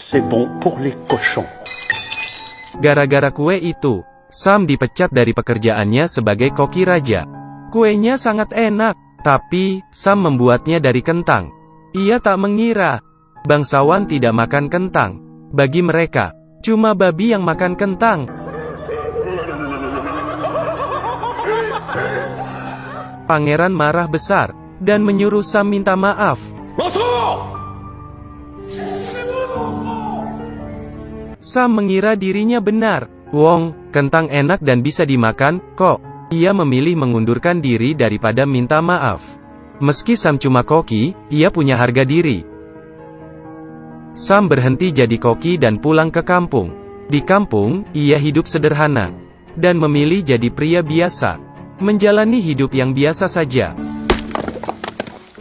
C'est bon pour les cochons. Gara-gara kue itu, Sam dipecat dari pekerjaannya sebagai koki raja. Kuenya sangat enak, tapi Sam membuatnya dari kentang. Ia tak mengira bangsawan tidak makan kentang. Bagi mereka, cuma babi yang makan kentang. Pangeran marah besar dan menyuruh Sam minta maaf. Sam mengira dirinya benar. Wong, kentang enak dan bisa dimakan, kok. Ia memilih mengundurkan diri daripada minta maaf. Meski Sam cuma koki, ia punya harga diri. Sam berhenti jadi koki dan pulang ke kampung. Di kampung, ia hidup sederhana. Dan memilih jadi pria biasa. Menjalani hidup yang biasa saja.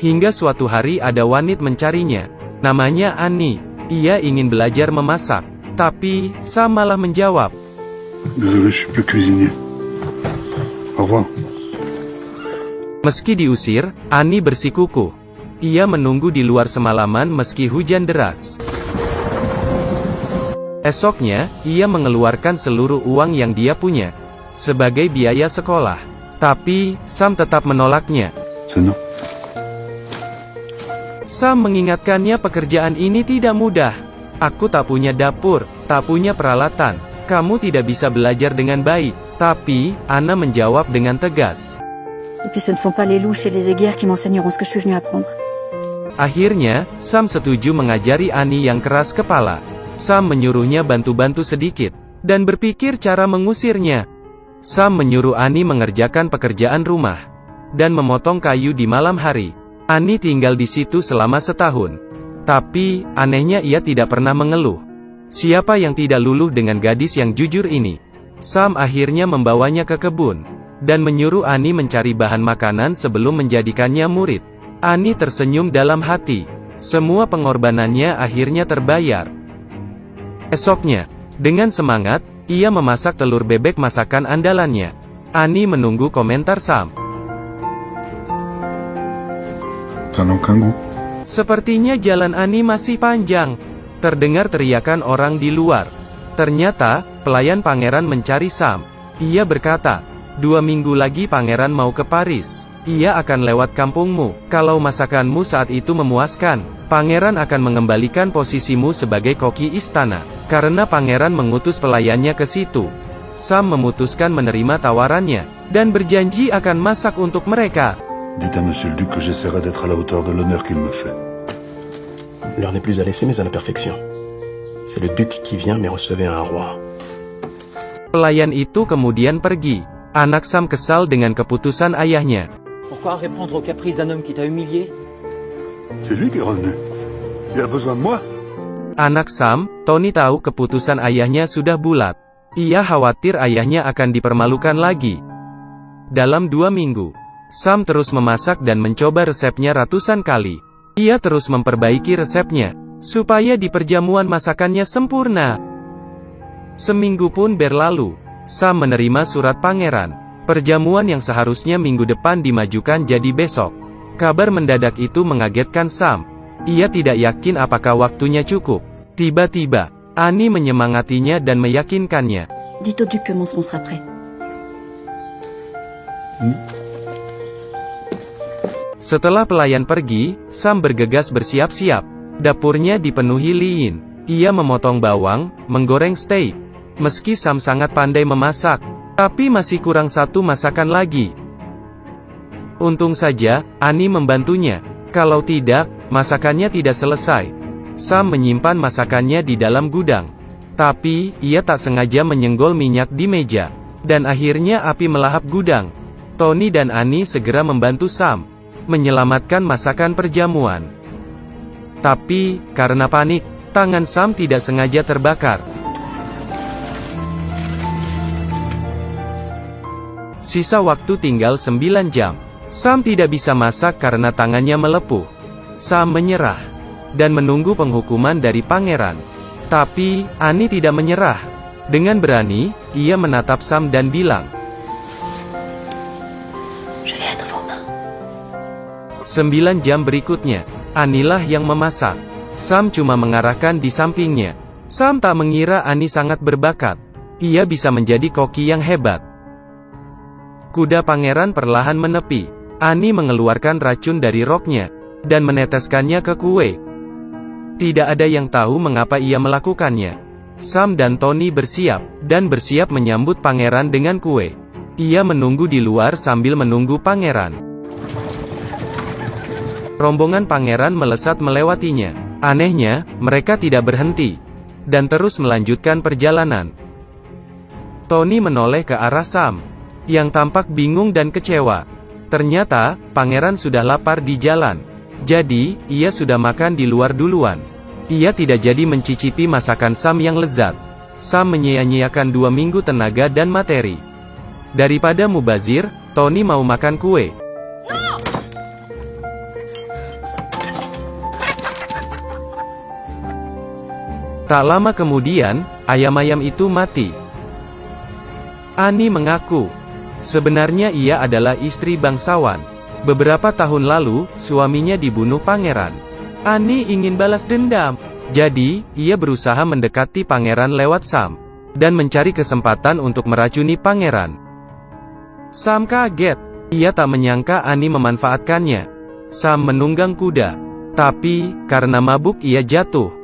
Hingga suatu hari ada wanita mencarinya. Namanya Annie. Ia ingin belajar memasak. Tapi, Sam malah menjawab. Désolé, je suis plus cuisinier. Au revoir. Meski diusir, Annie bersikukuh. Ia menunggu di luar semalaman meski hujan deras. Esoknya, ia mengeluarkan seluruh uang yang dia punya sebagai biaya sekolah. Tapi, Sam tetap menolaknya. C'est non. Sam mengingatkannya pekerjaan ini tidak mudah. Aku tak punya dapur, tak punya peralatan. Kamu tidak bisa belajar dengan baik. Tapi, Anna menjawab dengan tegas. Et puis ce ne sont pas les louches et les aiguères qui m'enseigneront ce que je suis venu apprendre. Akhirnya, Sam setuju mengajari Annie yang keras kepala. Sam menyuruhnya bantu-bantu sedikit, dan berpikir cara mengusirnya. Sam menyuruh Annie mengerjakan pekerjaan rumah, dan memotong kayu di malam hari. Annie tinggal di situ selama setahun. Tapi, anehnya ia tidak pernah mengeluh. Siapa yang tidak luluh dengan gadis yang jujur ini? Sam akhirnya membawanya ke kebun, dan menyuruh Annie mencari bahan makanan sebelum menjadikannya murid. Annie tersenyum dalam hati. Semua pengorbanannya akhirnya terbayar. Esoknya, dengan semangat, ia memasak telur bebek masakan andalannya. Annie menunggu komentar Sam. Ça n'a aucun goût. Sepertinya jalan Annie masih panjang. Terdengar teriakan orang di luar. Ternyata, pelayan pangeran mencari Sam. Ia berkata, 2 minggu lagi pangeran mau ke Paris. Ia akan lewat kampungmu. Kalau masakanmu saat itu memuaskan, pangeran akan mengembalikan posisimu sebagai koki istana. Karena pangeran mengutus pelayannya ke situ. Sam memutuskan menerima tawarannya, dan berjanji akan masak untuk mereka. Dites à monsieur le duc que j'essaierai d'être à la hauteur de l'honneur qu'il me fait. L'heure n'est plus à laisser mais à la perfection. C'est le duc qui vient mais recevez un roi. Pelayan itu kemudian pergi. Anak Sam kesal dengan keputusan ayahnya. Pourquoi répondre aux caprices d'un homme qui t'a humilié? C'est lui qui est revenu. Il a besoin de moi. Anak Sam, Tony tahu keputusan ayahnya sudah bulat. Ia khawatir ayahnya akan dipermalukan lagi. Dalam 2 minggu, Sam terus memasak dan mencoba resepnya ratusan kali. Ia terus memperbaiki resepnya, supaya di perjamuan masakannya sempurna. Seminggu pun berlalu. Sam menerima surat pangeran. Perjamuan yang seharusnya minggu depan dimajukan jadi besok. Kabar mendadak itu mengagetkan Sam. Ia tidak yakin apakah waktunya cukup. Tiba-tiba, Annie menyemangatinya dan meyakinkannya. Dites au duc que mon second sera prêt. Setelah pelayan pergi, Sam bergegas bersiap-siap. Dapurnya dipenuhi liin. Ia memotong bawang, menggoreng steak. Meski Sam sangat pandai memasak, tapi masih kurang satu masakan lagi. Untung saja, Annie membantunya. Kalau tidak, masakannya tidak selesai. Sam menyimpan masakannya di dalam gudang. Tapi, ia tak sengaja menyenggol minyak di meja. Dan akhirnya api melahap gudang. Tony dan Annie segera membantu Sam menyelamatkan masakan perjamuan. Tapi, karena panik, tangan Sam tidak sengaja terbakar. Sisa waktu tinggal 9 jam. Sam tidak bisa masak karena tangannya melepuh. Sam menyerah dan menunggu penghukuman dari pangeran. Tapi, Annie tidak menyerah. Dengan berani, ia menatap Sam dan bilang, Je vais être vos mains. 9 jam berikutnya, Anilah yang memasak. Sam cuma mengarahkan di sampingnya. Sam tak mengira Annie sangat berbakat. Ia bisa menjadi koki yang hebat. Kuda pangeran perlahan menepi. Annie mengeluarkan racun dari roknya dan meneteskannya ke kue. Tidak ada yang tahu mengapa ia melakukannya. Sam dan Tony bersiap menyambut pangeran dengan kue. Ia menunggu di luar sambil menunggu pangeran. Rombongan pangeran melesat melewatinya. Anehnya, mereka tidak berhenti dan terus melanjutkan perjalanan. Tony menoleh ke arah Sam, yang tampak bingung dan kecewa. Ternyata, pangeran sudah lapar di jalan. Jadi, ia sudah makan di luar duluan. Ia tidak jadi mencicipi masakan Sam yang lezat. Sam menyia-nyiakan 2 minggu tenaga dan materi. Daripada mubazir, Tony mau makan kue. Tak lama kemudian, ayam-ayam itu mati. Annie mengaku, sebenarnya ia adalah istri bangsawan. Beberapa tahun lalu, suaminya dibunuh pangeran. Annie ingin balas dendam. Jadi, ia berusaha mendekati pangeran lewat Sam, dan mencari kesempatan untuk meracuni pangeran. Sam kaget. Ia tak menyangka Annie memanfaatkannya. Sam menunggang kuda. Tapi, karena mabuk ia jatuh.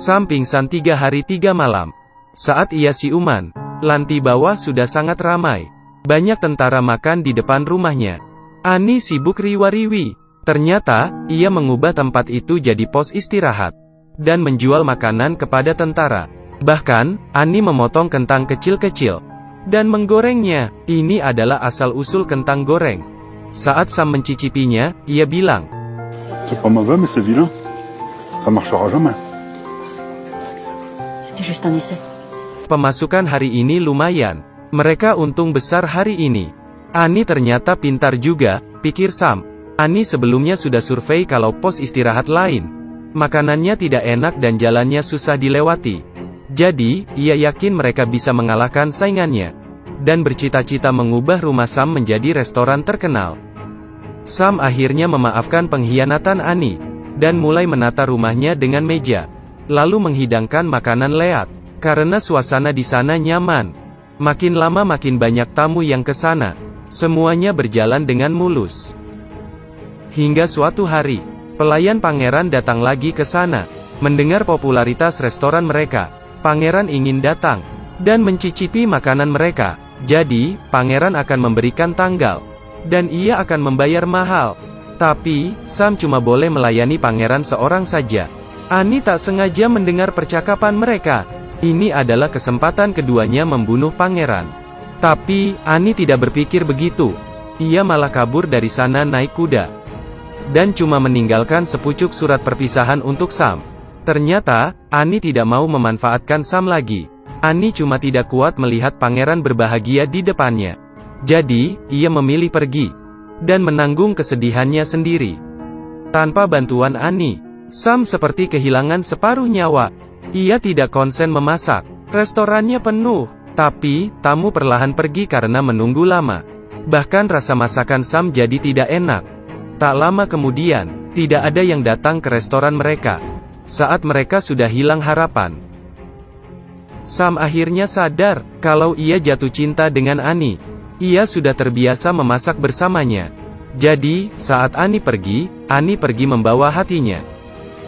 Sam pingsan 3 hari 3 malam. Saat ia siuman, lantai bawah sudah sangat ramai. Banyak tentara makan di depan rumahnya. Annie sibuk riwa-riwi. Ternyata, ia mengubah tempat itu jadi pos istirahat, dan menjual makanan kepada tentara. Bahkan, Annie memotong kentang kecil-kecil, dan menggorengnya. Ini adalah asal-usul kentang goreng. Saat Sam mencicipinya, ia bilang, C'est pas mauvais, mais c'est vilain. Ça marchera jamais. C'était juste un essai. pemasukan hari ini lumayan. Mereka untung besar hari ini. Annie ternyata pintar juga, pikir Sam. Annie sebelumnya sudah survei kalau pos istirahat lain makanannya tidak enak dan jalannya susah dilewati. Jadi, ia yakin mereka bisa mengalahkan saingannya, dan bercita-cita mengubah rumah Sam menjadi restoran terkenal. Sam akhirnya memaafkan pengkhianatan Annie, dan mulai menata rumahnya dengan meja, lalu menghidangkan makanan leat, karena suasana di sana nyaman. Makin lama makin banyak tamu yang ke sana. Semuanya berjalan dengan mulus. Hingga suatu hari, pelayan pangeran datang lagi ke sana. Mendengar popularitas restoran mereka, pangeran ingin datang dan mencicipi makanan mereka. Jadi, pangeran akan memberikan tanggal, dan ia akan membayar mahal. Tapi, Sam cuma boleh melayani pangeran seorang saja. Annie tak sengaja mendengar percakapan mereka. Ini adalah kesempatan keduanya membunuh pangeran. Tapi, Annie tidak berpikir begitu. Ia malah kabur dari sana naik kuda, dan cuma meninggalkan sepucuk surat perpisahan untuk Sam. Ternyata, Annie tidak mau memanfaatkan Sam lagi. Annie cuma tidak kuat melihat pangeran berbahagia di depannya. Jadi, ia memilih pergi, dan menanggung kesedihannya sendiri. Tanpa bantuan Annie, Sam seperti kehilangan separuh nyawa. Ia tidak konsen memasak. Restorannya penuh, tapi tamu perlahan pergi karena menunggu lama. Bahkan rasa masakan Sam jadi tidak enak. Tak lama kemudian, tidak ada yang datang ke restoran mereka. Saat mereka sudah hilang harapan, Sam akhirnya sadar kalau ia jatuh cinta dengan Annie. Ia sudah terbiasa memasak bersamanya. Jadi, saat Annie pergi membawa hatinya.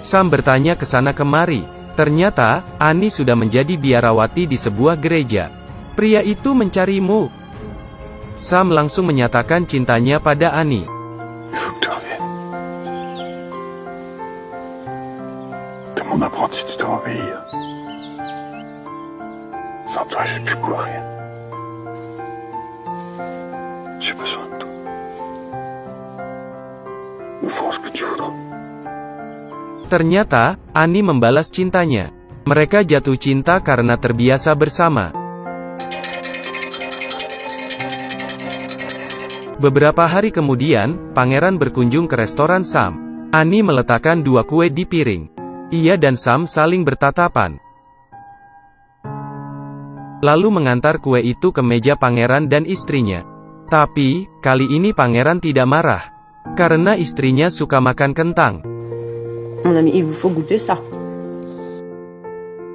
Sam bertanya ke sana kemari. Ternyata, Annie sudah menjadi biarawati di sebuah gereja. Pria itu mencarimu. Sam langsung menyatakan cintanya pada Annie. Il faut que tu reviennes. T'es mon apprenti, tu dois obéir. Sans toi, j'ai plus quoi, rien. J'ai besoin de toi. Me fais ce que tu voudras. Ternyata, Annie membalas cintanya. Mereka jatuh cinta karena terbiasa bersama. Beberapa hari kemudian, pangeran berkunjung ke restoran Sam. Annie meletakkan 2 kue di piring. Ia dan Sam saling bertatapan, lalu mengantar kue itu ke meja pangeran dan istrinya. Tapi, kali ini pangeran tidak marah. Karena istrinya suka makan kentang. Mon ami, il vous faut goûter ça.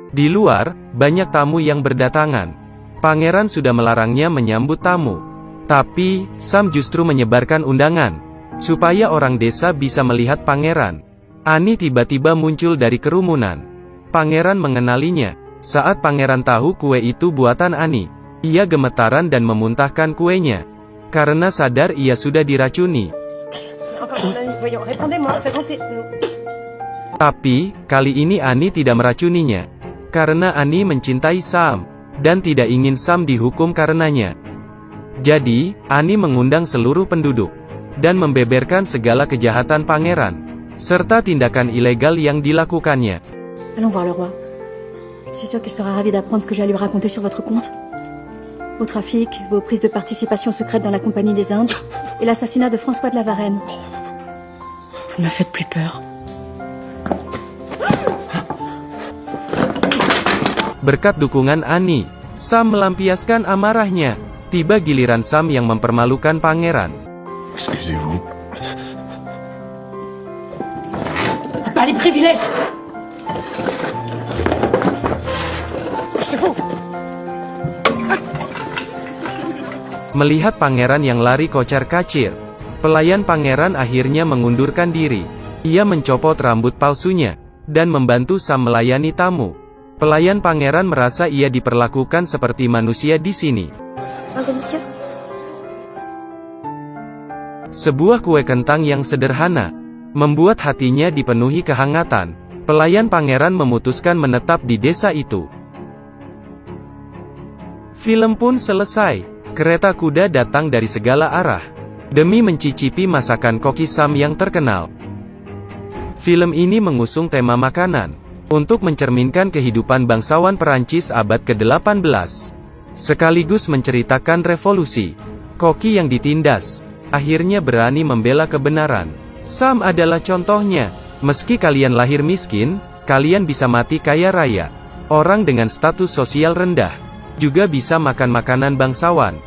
Di luar, banyak tamu yang berdatangan. Pangeran sudah melarangnya menyambut tamu. Tapi, Sam justru menyebarkan undangan. Supaya orang desa bisa melihat pangeran. Annie tiba-tiba muncul dari kerumunan. Pangeran mengenalinya. Saat pangeran tahu kue itu buatan Annie, ia gemetaran dan memuntahkan kuenya. Karena sadar ia sudah diracuni. Tapi, kali ini Annie tidak meracuninya. Karena Annie mencintai Sam, dan tidak ingin Sam dihukum karenanya. Jadi, Annie mengundang seluruh penduduk, dan membeberkan segala kejahatan pangeran, serta tindakan ilegal yang dilakukannya. Allons voir le roi. Je suis sûre qu'il sera ravi d'apprendre ce que j'ai à lui raconter sur votre compte. Vos trafics, vos prises de participation secrètes dans la Compagnie des Indes, et l'assassinat de François de la Varenne. Vous ne me faites plus peur. Berkat dukungan Annie, Sam melampiaskan amarahnya. Tiba giliran Sam yang mempermalukan pangeran. Excusez-vous. Pas les privilèges. C'est vous. Melihat pangeran yang lari kocar-kacir, pelayan pangeran akhirnya mengundurkan diri. Ia mencopot rambut palsunya, dan membantu Sam melayani tamu. Pelayan pangeran merasa ia diperlakukan seperti manusia di sini. Monsieur. Sebuah kue kentang yang sederhana, membuat hatinya dipenuhi kehangatan. Pelayan pangeran memutuskan menetap di desa itu. Film pun selesai. Kereta kuda datang dari segala arah, demi mencicipi masakan koki Sam yang terkenal. Film ini mengusung tema makanan, untuk mencerminkan kehidupan bangsawan Perancis abad ke-18. Sekaligus menceritakan revolusi. Koki yang ditindas, akhirnya berani membela kebenaran. Sam adalah contohnya. Meski kalian lahir miskin, kalian bisa mati kaya raya. Orang dengan status sosial rendah juga bisa makan makanan bangsawan.